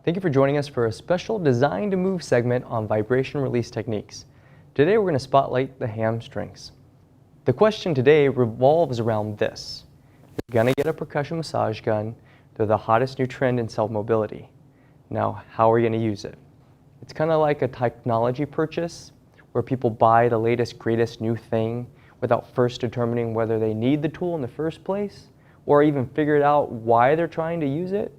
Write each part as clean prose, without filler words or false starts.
Thank you for joining us for a special Design to Move segment on vibration release techniques. Today we're going to spotlight the hamstrings. The question today revolves around this. You're going to get a percussion massage gun. They're the hottest new trend in self-mobility. Now, how are you going to use it? It's kind of like a technology purchase where people buy the latest, greatest new thing without first determining whether they need the tool in the first place or even figured out why they're trying to use it.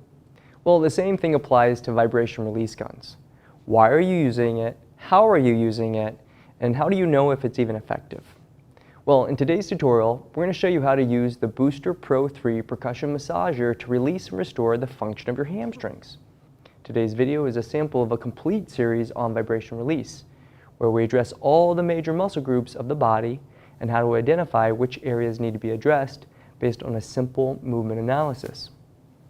Well, the same thing applies to vibration release guns. Why are you using it? How are you using it? And how do you know if it's even effective? Well, in today's tutorial, we're going to show you how to use the Booster Pro 3 percussion massager to release and restore the function of your hamstrings. Today's video is a sample of a complete series on vibration release, where we address all the major muscle groups of the body and how to identify which areas need to be addressed based on a simple movement analysis.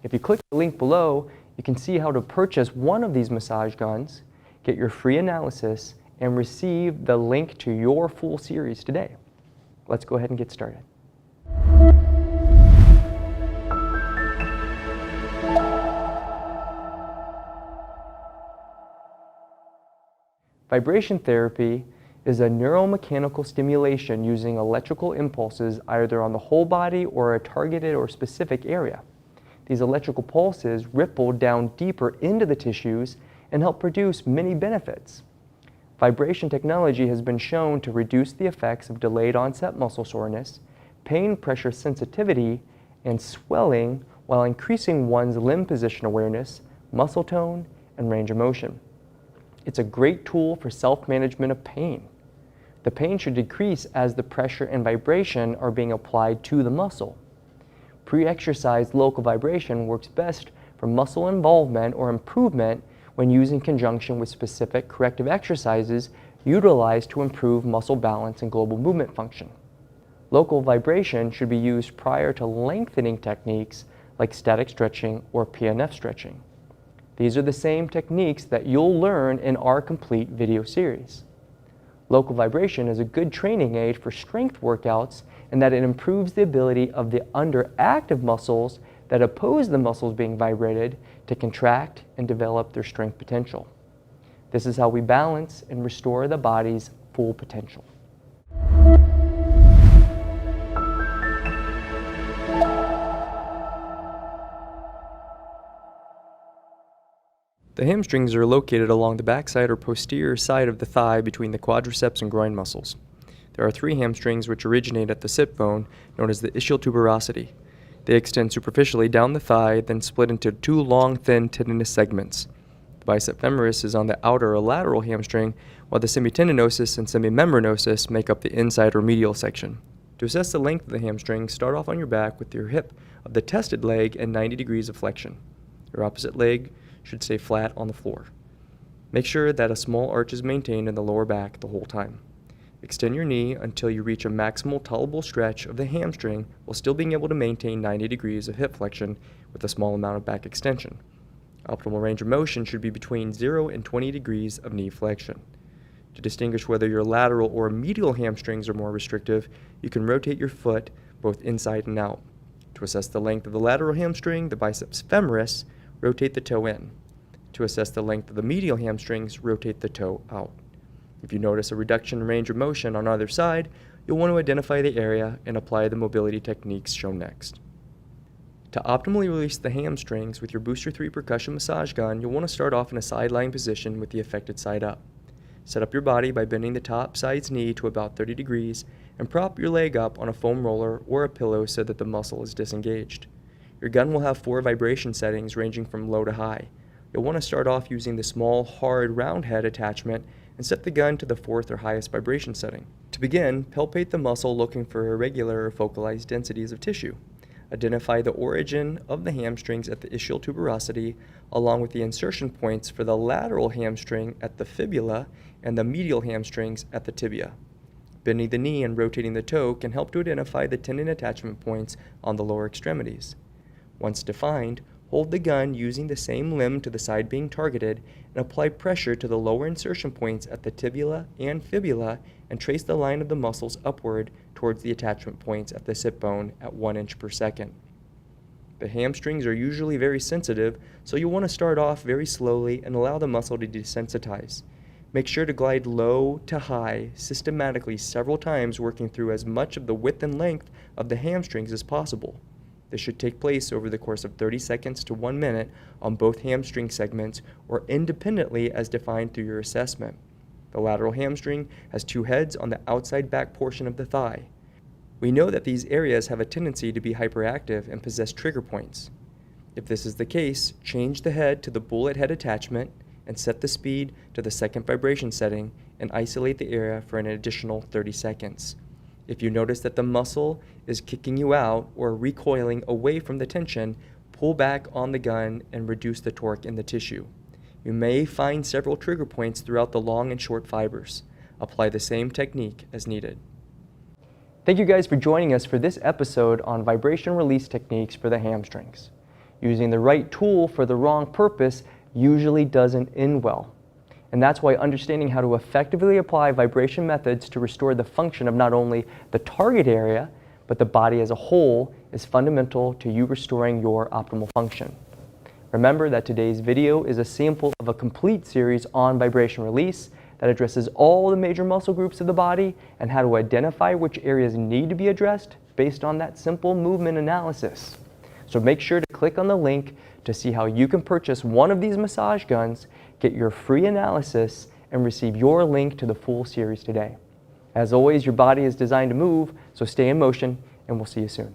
If you click the link below, you can see how to purchase one of these massage guns, get your free analysis, and receive the link to your full series today. Let's go ahead and get started. Vibration therapy is a neuromechanical stimulation using electrical impulses either on the whole body or a targeted or specific area. These electrical pulses ripple down deeper into the tissues and help produce many benefits. Vibration technology has been shown to reduce the effects of delayed onset muscle soreness, pain pressure sensitivity, and swelling while increasing one's limb position awareness, muscle tone, and range of motion. It's a great tool for self-management of pain. The pain should decrease as the pressure and vibration are being applied to the muscle. Pre-exercise local vibration works best for muscle involvement or improvement when used in conjunction with specific corrective exercises utilized to improve muscle balance and global movement function. Local vibration should be used prior to lengthening techniques like static stretching or PNF stretching. These are the same techniques that you'll learn in our complete video series. Local vibration is a good training aid for strength workouts in that it improves the ability of the underactive muscles that oppose the muscles being vibrated to contract and develop their strength potential. This is how we balance and restore the body's full potential. The hamstrings are located along the backside or posterior side of the thigh between the quadriceps and groin muscles. There are three hamstrings which originate at the sit bone, known as the ischial tuberosity. They extend superficially down the thigh, then split into two long, thin tendinous segments. The bicep femoris is on the outer or lateral hamstring, while the semitendinosus and semimembranosus make up the inside or medial section. To assess the length of the hamstring, start off on your back with your hip of the tested leg and 90 degrees of flexion. Your opposite leg should stay flat on the floor. Make sure that a small arch is maintained in the lower back the whole time. Extend your knee until you reach a maximal tolerable stretch of the hamstring while still being able to maintain 90 degrees of hip flexion with a small amount of back extension. Optimal range of motion should be between 0 and 20 degrees of knee flexion. To distinguish whether your lateral or medial hamstrings are more restrictive, you can rotate your foot both inside and out. To assess the length of the lateral hamstring, the biceps femoris, rotate the toe in. To assess the length of the medial hamstrings, rotate the toe out. If you notice a reduction in range of motion on either side, you'll want to identify the area and apply the mobility techniques shown next. To optimally release the hamstrings with your Booster 3 percussion massage gun, you'll want to start off in a side-lying position with the affected side up. Set up your body by bending the top side's knee to about 30 degrees and prop your leg up on a foam roller or a pillow so that the muscle is disengaged. Your gun will have 4 vibration settings ranging from low to high. You'll want to start off using the small, hard, round head attachment and set the gun to the 4th or highest vibration setting. To begin, palpate the muscle looking for irregular or focalized densities of tissue. Identify the origin of the hamstrings at the ischial tuberosity along with the insertion points for the lateral hamstring at the fibula and the medial hamstrings at the tibia. Bending the knee and rotating the toe can help to identify the tendon attachment points on the lower extremities. Once defined, hold the gun using the same limb to the side being targeted and apply pressure to the lower insertion points at the tibia and fibula and trace the line of the muscles upward towards the attachment points at the sit bone at 1 inch per second. The hamstrings are usually very sensitive, so you'll want to start off very slowly and allow the muscle to desensitize. Make sure to glide low to high systematically several times, working through as much of the width and length of the hamstrings as possible. This should take place over the course of 30 seconds to 1 minute on both hamstring segments or independently as defined through your assessment. The lateral hamstring has 2 heads on the outside back portion of the thigh. We know that these areas have a tendency to be hyperactive and possess trigger points. If this is the case, change the head to the bullet head attachment and set the speed to the second vibration setting and isolate the area for an additional 30 seconds. If you notice that the muscle is kicking you out or recoiling away from the tension, pull back on the gun and reduce the torque in the tissue. You may find several trigger points throughout the long and short fibers. Apply the same technique as needed. Thank you guys for joining us for this episode on vibration release techniques for the hamstrings. Using the right tool for the wrong purpose usually doesn't end well. And that's why understanding how to effectively apply vibration methods to restore the function of not only the target area, but the body as a whole is fundamental to you restoring your optimal function. Remember that today's video is a sample of a complete series on vibration release that addresses all the major muscle groups of the body and how to identify which areas need to be addressed based on that simple movement analysis. So make sure to click on the link to see how you can purchase one of these massage guns, get your free analysis, and receive your link to the full series today. As always, your body is designed to move, so stay in motion, and we'll see you soon.